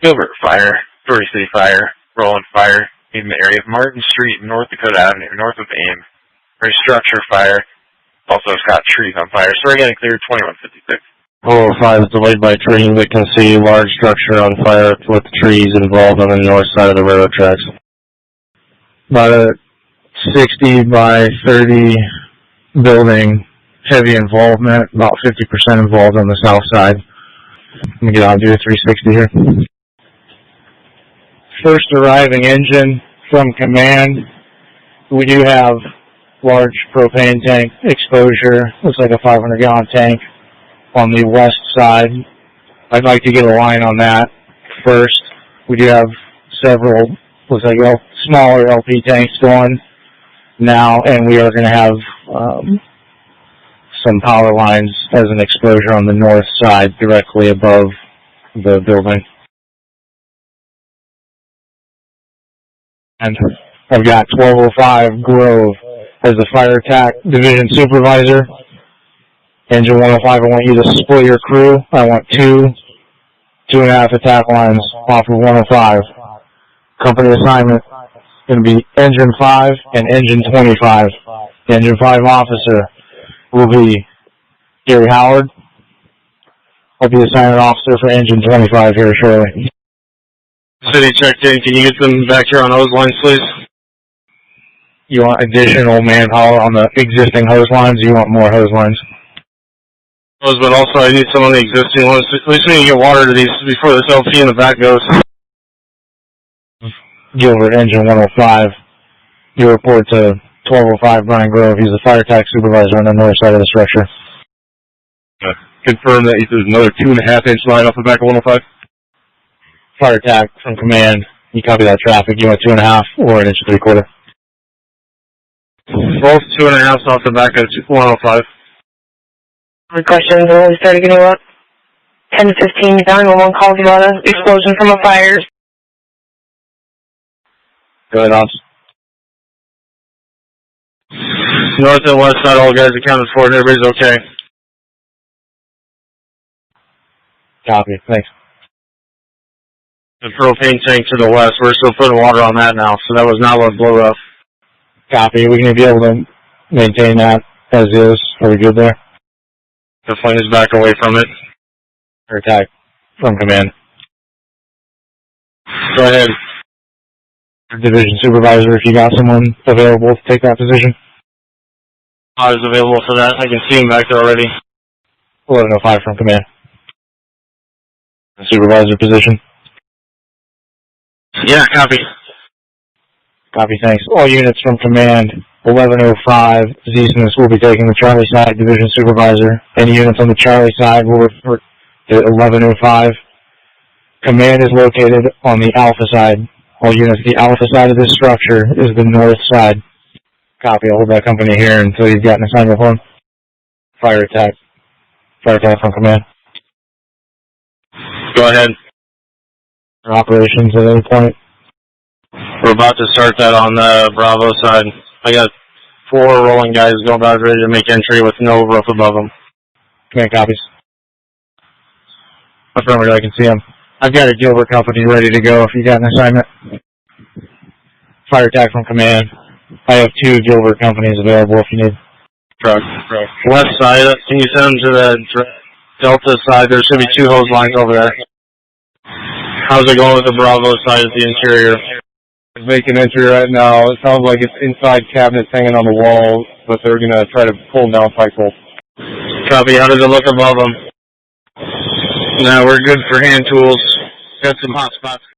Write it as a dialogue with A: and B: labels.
A: Gilbert Fire, Story City Fire, Roland Fire, in the area of Martin Street, North Dakota Avenue, north of AIM. Structure fire. Also, it's got trees on fire. So we're getting cleared 2156.
B: 405 is delayed by trees that can see large structure on fire with trees involved on the north side of the railroad tracks. About a 60 by 30 building, heavy involvement, about 50% involved on the south side. Let me get out and do a 360 here. First arriving engine from command. We do have large propane tank exposure. Looks like a 500-gallon tank on the west side. I'd like to get a line on that first. We do have several, looks like smaller LP tanks going now, and we are going to have some power lines as an exposure on the north side directly above the building. And I've got 1205 Grove as the fire attack division supervisor. Engine 105, I want you to split your crew. I want 2.5 attack lines off of 105. Company assignment is going to be engine 5 and engine 25. Engine 5 officer will be Gary Howard. I'll be the assignment officer for engine 25 here shortly.
C: City checked in. Can you get them back here on hose lines, please?
B: You want additional manpower on the existing hose lines, or you want more hose lines?
C: Hose, but also I need some on the existing ones. At least we need to get water to these before this LP in the back goes.
B: Gilbert, engine 105. You report to 1205 Brian Grove. He's the fire attack supervisor on the north side of the structure.
C: Confirm that there's another 2.5-inch line off the back of 105.
B: Fire attack from command. You copy that traffic. You want 2.5 or 1 3/4?
C: Both 2.5 off the back of 105.
D: Questions, we started getting about 10 to 15 down. One calls about an explosion from a fire.
B: Go ahead, Ops.
C: North and west side, all guys accounted for, and everybody's okay.
B: Copy, thanks.
C: The propane tank to the west, we're still putting water on that now, so that was not what blew up.
B: Copy, we're going to be able to maintain that as is. Are we good there?
C: The flame is back away from it.
B: Fire attack from command.
C: Go ahead.
B: Division supervisor, if you got someone available to take that position.
C: I was available for that. I can see him back there already.
B: 1105 from command. The supervisor position.
C: Yeah, copy.
B: Copy, thanks. All units from command. 1105 Zeesness will be taking the Charlie side division supervisor. Any units on the Charlie side will report to 1105. Command is located on the Alpha side. All units, the Alpha side of this structure is the north side. Copy, I'll hold that company here until you've gotten assignment form. Fire attack. Fire attack from command.
C: Go ahead.
B: Operations at any point.
C: We're about to start that on the Bravo side. I got 4 rolling guys going about ready to make entry with no roof above them.
B: Command copies. Affirmative, I can see them. I've got a Gilbert company ready to go if you got an assignment. Fire attack from command. I have 2 Gilbert companies available if you need.
C: Truck. West side, can you send them to the Delta side? There should be 2 hose lines over there. How's it going with the Bravo side of the interior?
E: Making entry right now. It sounds like it's inside cabinets hanging on the wall, but they're going to try to pull them down pike poles.
C: Copy. How does it look above them? No, we're good for hand tools. Got some hot spots.